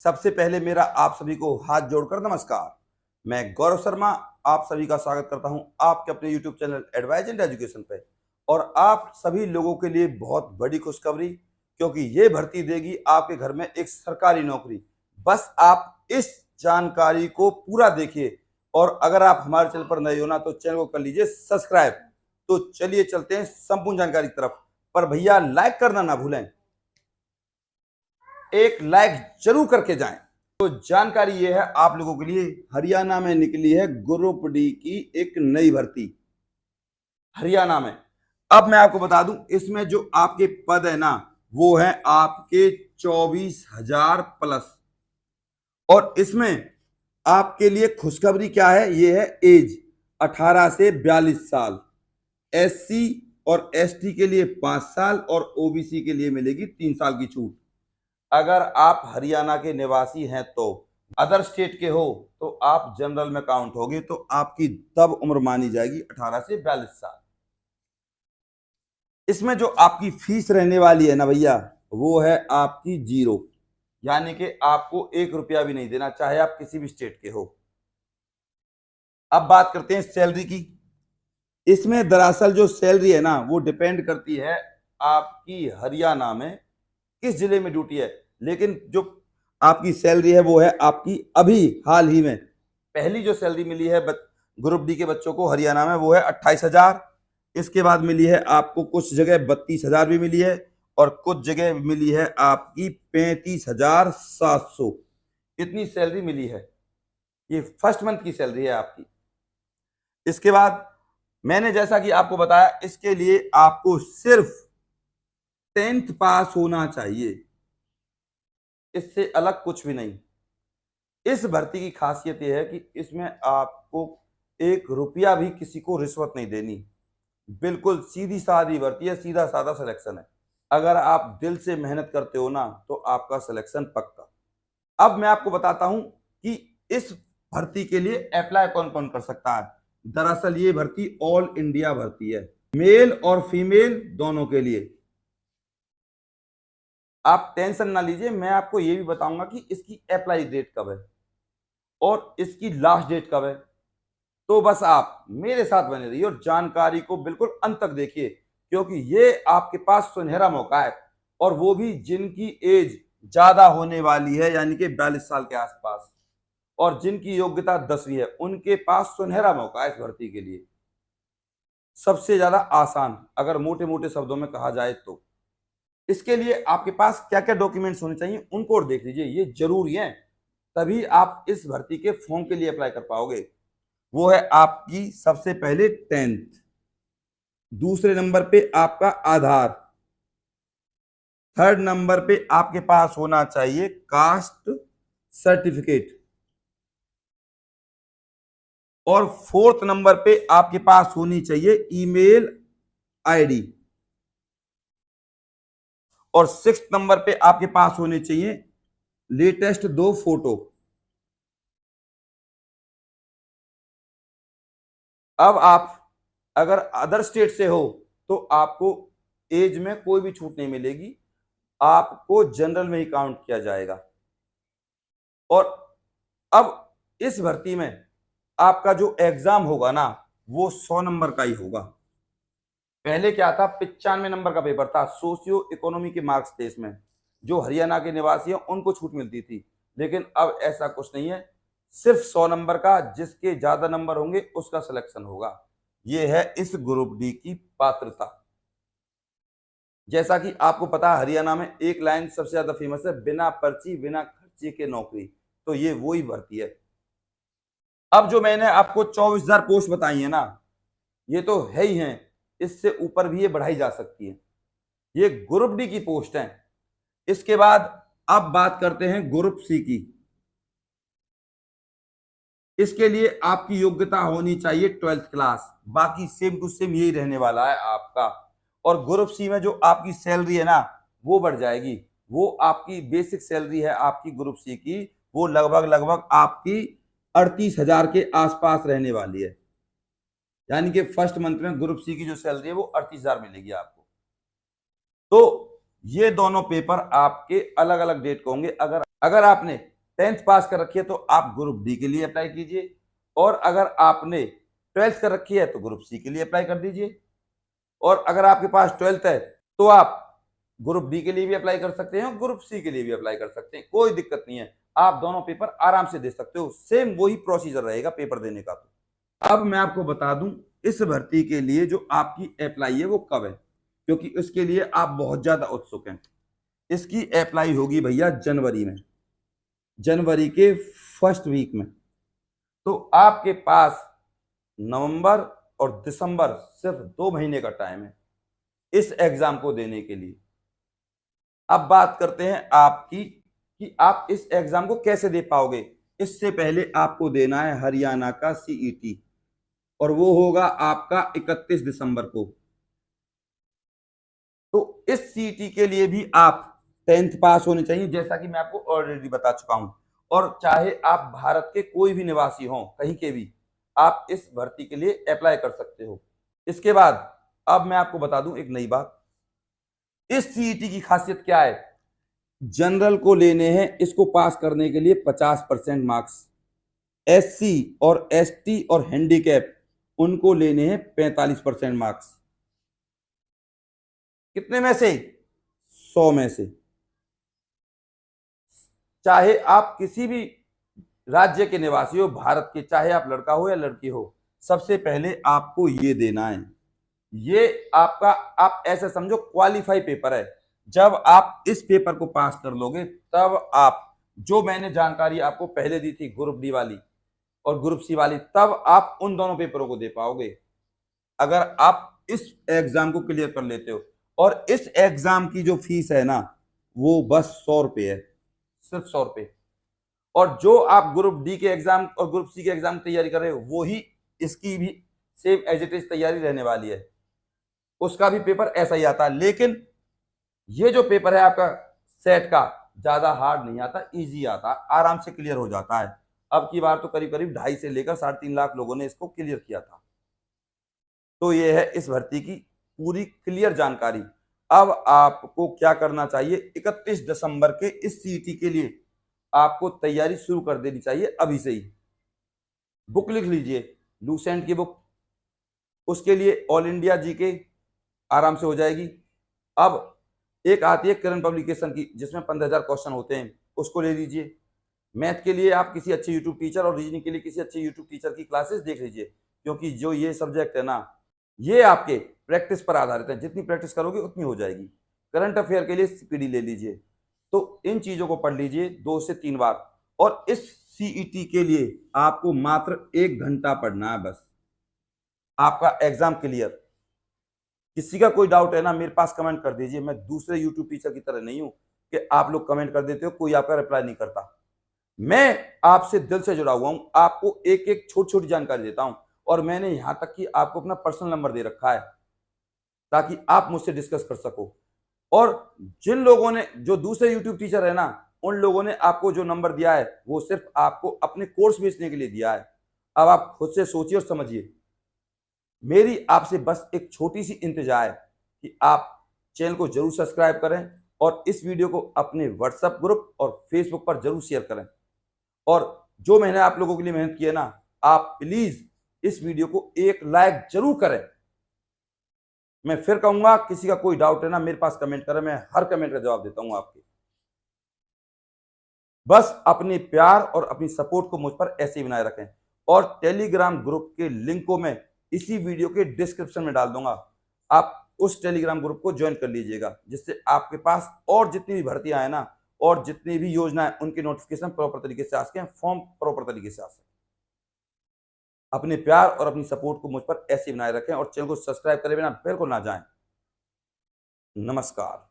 सबसे पहले मेरा आप सभी को हाथ जोड़कर नमस्कार। मैं गौरव शर्मा आप सभी का स्वागत करता हूं आपके अपने YouTube channel advise and education पे। और आप सभी लोगों के लिए बहुत बड़ी खुशखबरी, क्योंकि ये भर्ती देगी आपके घर में एक सरकारी नौकरी। बस आप इस जानकारी को पूरा देखिए, और अगर आप हमारे चैनल पर नए हो ना तो चैनल को कर लीजिए सब्सक्राइब। तो चलिए चलते हैं संपूर्ण जानकारी की तरफ। पर भैया लाइक करना ना भूलें, एक लाइक जरूर करके जाएं। तो जानकारी ये है आप लोगों के लिए, हरियाणा में निकली है ग्रुप डी की एक नई भर्ती हरियाणा में। अब मैं आपको बता दूं, इसमें जो आपके पद है ना वो है आपके 24,000 प्लस। और इसमें आपके लिए खुशखबरी क्या है, ये है एज 18 से 42 साल, एससी और एसटी के लिए 5 साल और ओबीसी के लिए मिलेगी 3 साल की छूट। अगर आप हरियाणा के निवासी हैं तो, अदर स्टेट के हो तो आप जनरल में काउंट होगे, तो आपकी तब उम्र मानी जाएगी 18 से 42 साल। इसमें जो आपकी फीस रहने वाली है ना भैया, वो है आपकी 0, यानी कि आपको 1 रुपया भी नहीं देना, चाहे आप किसी भी स्टेट के हो। अब बात करते हैं सैलरी की। इसमें दरअसल जो सैलरी है ना वो डिपेंड करती है आपकी हरियाणा में किस जिले में ड्यूटी है। लेकिन जो आपकी सैलरी है वो है आपकी अभी हाल ही में पहली जो सैलरी मिली है ग्रुप डी के बच्चों को हरियाणा में, वो है 28,000। इसके बाद मिली है आपको कुछ जगह 32,000 भी मिली है, और कुछ जगह मिली है आपकी 35,700। इतनी सैलरी मिली है, ये फर्स्ट मंथ की सैलरी है आपकी। इसके बाद मैंने जैसा कि आपको बताया, इसके लिए आपको सिर्फ 10th पास होना चाहिए, इससे अलग कुछ भी नहीं। इस भर्ती की खासियत यह है कि इसमें आपको 1 रुपया भी किसी को रिश्वत नहीं देनी। बिल्कुल सीधी सादी भर्ती है, सीधा साधा सिलेक्शन है। अगर आप दिल से मेहनत करते हो ना तो आपका सिलेक्शन पक्का। अब मैं आपको बताता हूं कि इस भर्ती के लिए अप्लाई कौन कौन कर सकता है। दरअसल ये भर्ती ऑल इंडिया भर्ती है, मेल और फीमेल दोनों के लिए। आप टेंशन ना लीजिए, मैं आपको ये भी बताऊंगा कि इसकी अप्लाई डेट कब है और इसकी लास्ट डेट कब है। तो बस आप मेरे साथ बने रहिए और जानकारी को बिल्कुल अंत तक देखिए, क्योंकि ये आपके पास सुनहरा मौका है, और वो भी जिनकी एज ज्यादा होने वाली है, यानी कि 42 साल के आसपास, और जिनकी योग्यता 10वीं है, उनके पास सुनहरा मौका है इस भर्ती के लिए। सबसे ज्यादा आसान अगर मोटे मोटे शब्दों में कहा जाए तो इसके लिए आपके पास क्या क्या डॉक्यूमेंट्स होने चाहिए उनको और देख लीजिए, ये जरूरी है, तभी आप इस भर्ती के फॉर्म के लिए अप्लाई कर पाओगे। वो है आपकी सबसे पहले 10th, दूसरे नंबर पे आपका आधार, थर्ड नंबर पे आपके पास होना चाहिए कास्ट सर्टिफिकेट, और फोर्थ नंबर पे आपके पास होनी चाहिए ईमेल आईडी, और सिक्स्थ नंबर पे आपके पास होने चाहिए लेटेस्ट 2 फोटो। अब आप अगर अदर स्टेट से हो तो आपको एज में कोई भी छूट नहीं मिलेगी, आपको जनरल में ही काउंट किया जाएगा। और अब इस भर्ती में आपका जो एग्जाम होगा ना वो 100 नंबर का ही होगा। पहले क्या था, 95 नंबर का पेपर था, सोशियो इकोनॉमी के मार्क्स थे इसमें। जो हरियाणा के निवासी हैं उनको छूट मिलती थी, लेकिन अब ऐसा कुछ नहीं है, सिर्फ 100 नंबर का, जिसके ज्यादा नंबर होंगे उसका सिलेक्शन होगा। यह है इस ग्रुप डी की पात्रता। जैसा कि आपको पता है हरियाणा में एक लाइन सबसे ज्यादा फेमस है, बिना पर्ची बिना खर्चे के नौकरी, तो ये वो ही भर्ती है। अब जो मैंने आपको 24,000 पोस्ट बताई है ना, ये तो है ही है, इससे ऊपर भी ये बढ़ाई जा सकती है। ये ग्रुप डी की पोस्ट है। इसके बाद अब बात करते हैं ग्रुप सी की। इसके लिए आपकी योग्यता होनी चाहिए 12th क्लास, बाकी सेम टू सेम यही रहने वाला है आपका। और ग्रुप सी में जो आपकी सैलरी है ना वो बढ़ जाएगी। वो आपकी बेसिक सैलरी है आपकी ग्रुप सी की, वो लगभग लगभग आपकी 38,000 के आसपास रहने वाली है। यानी कि फर्स्ट मंथ में ग्रुप सी की जो सैलरी है वो 38,000 मिलेगी आपको। तो ये दोनों पेपर आपके अलग अलग डेट को होंगे। अगर अगर आपने 10th पास कर रखी है तो आप ग्रुप डी के लिए अप्लाई कीजिए, और अगर आपने 12th कर रखी है तो ग्रुप सी के लिए अप्लाई कर दीजिए, और अगर आपके पास 12th है तो आप ग्रुप डी के लिए भी अप्लाई कर सकते हैं और ग्रुप सी के लिए भी अप्लाई कर सकते हैं, कोई दिक्कत नहीं है। आप दोनों पेपर आराम से दे सकते हो, सेम वही प्रोसीजर रहेगा पेपर देने का। तो अब मैं आपको बता दूं इस भर्ती के लिए जो आपकी अप्लाई है वो कब है, क्योंकि इसके लिए आप बहुत ज्यादा उत्सुक हैं। इसकी अप्लाई होगी भैया जनवरी में, जनवरी के फर्स्ट वीक में। तो आपके पास नवंबर और दिसंबर सिर्फ 2 महीने का टाइम है इस एग्जाम को देने के लिए। अब बात करते हैं आपकी कि आप इस एग्जाम को कैसे दे पाओगे। इससे पहले आपको देना है हरियाणा का सीईटी, और वो होगा आपका 31 दिसंबर को। तो इस सीईटी के लिए भी आप 10th पास होने चाहिए, जैसा कि मैं आपको ऑलरेडी बता चुका हूं। और चाहे आप भारत के कोई भी निवासी हों, कहीं के भी, आप इस भर्ती के लिए अप्लाई कर सकते हो। इसके बाद अब मैं आपको बता दूं एक नई बात, इस सीईटी की खासियत क्या है। जनरल को लेने हैं इसको पास करने के लिए 50% मार्क्स, एससी और एसटी और हैंडीकैप उनको लेने हैं 45% मार्क्स। कितने में से? 100 में से। चाहे आप किसी भी राज्य के निवासी हो भारत के, चाहे आप लड़का हो या लड़की हो, सबसे पहले आपको ये देना है। ये आपका, आप ऐसे समझो, क्वालिफाई पेपर है। जब आप इस पेपर को पास कर लोगे तब आप, जो मैंने जानकारी आपको पहले दी थी ग्रुप डी वाली और ग्रुप सी वाली, तब आप उन दोनों पेपरों को दे पाओगे अगर आप इस एग्जाम को क्लियर कर लेते हो। और इस एग्जाम की जो फीस है ना, वो बस 100 रुपये है, सिर्फ 100 रुपये। और जो आप ग्रुप डी के एग्जाम और ग्रुप सी के एग्जाम की तैयारी कर रहे हो, वो ही इसकी भी सेम एज इट इज तैयारी रहने वाली है। उसका भी पेपर ऐसा ही आता है, लेकिन ये जो पेपर है आपका सेट का, ज्यादा हार्ड नहीं आता, इजी आता, आराम से क्लियर हो जाता है। अब की बार तो करीब करीब 2.5 से लेकर 3.5 लाख लोगों ने इसको क्लियर किया था। तो ये है इस भर्ती की पूरी क्लियर जानकारी। अब आपको क्या करना चाहिए, 31 दिसंबर के इस सीईटी के लिए आपको तैयारी शुरू कर देनी चाहिए अभी से ही। बुक लिख लीजिए, लूसेंट की बुक, उसके लिए ऑल इंडिया जीके आराम से हो जाएगी। अब एक आती है किरण पब्लिकेशन की, जिसमें 15,000 क्वेश्चन होते हैं, उसको ले लीजिए। मैथ के लिए आप किसी अच्छे यूट्यूब टीचर, और रीजनिंग के लिए किसी अच्छे यूट्यूब टीचर की क्लासेस देख लीजिए, क्योंकि जो ये सब्जेक्ट है ना, ये आपके प्रैक्टिस पर आधारित है, जितनी प्रैक्टिस करोगे उतनी हो जाएगी। करंट अफेयर के लिए सीपीडी ले लीजिए। तो इन चीजों को पढ़ लीजिए 2 से 3 बार, और इस सीईटी के लिए आपको मात्र 1 घंटा पढ़ना है बस, आपका एग्जाम क्लियर। किसी का कोई डाउट है ना, मेरे पास कमेंट कर दीजिए। मैं दूसरे यूट्यूब टीचर की तरह नहीं हूं कि आप लोग कमेंट कर देते हो, कोई आपका रिप्लाई नहीं करता। मैं आपसे दिल से जुड़ा हुआ हूं, आपको एक एक छोटी छोटी जानकारी देता हूं, और मैंने यहां तक कि आपको अपना पर्सनल नंबर दे रखा है ताकि आप मुझसे डिस्कस कर सको। और जिन लोगों ने, जो दूसरे यूट्यूब टीचर है ना, उन लोगों ने आपको जो नंबर दिया है वो सिर्फ आपको अपने कोर्स बेचने के लिए दिया है। अब आप खुद से सोचिए और समझिए। मेरी आपसे बस एक छोटी सी इंतजा है कि आप चैनल को जरूर सब्सक्राइब करें, और इस वीडियो को अपने व्हाट्सएप ग्रुप और फेसबुक पर जरूर शेयर करें। और जो मैंने आप लोगों के लिए मेहनत की है ना, आप प्लीज इस वीडियो को एक लाइक जरूर करें। मैं फिर कहूंगा, किसी का कोई डाउट है ना, मेरे पास कमेंट करें, मैं हर कमेंट का जवाब देता हूं आपके। बस अपने प्यार और अपनी सपोर्ट को मुझ पर ऐसे ही बनाए रखें। और टेलीग्राम ग्रुप के लिंक को मैं इसी वीडियो के डिस्क्रिप्शन में डाल दूंगा, आप उस टेलीग्राम ग्रुप को ज्वाइन कर लीजिएगा, जिससे आपके पास और जितनी भी भर्तियां हैं ना, और जितनी भी योजनाएं, उनके नोटिफिकेशन प्रॉपर तरीके से आ सके, फॉर्म प्रॉपर तरीके से आ सके। अपने प्यार और अपनी सपोर्ट को मुझ पर ऐसे बनाए रखें, और चैनल को सब्सक्राइब करे बिना बिल्कुल ना जाएं। नमस्कार।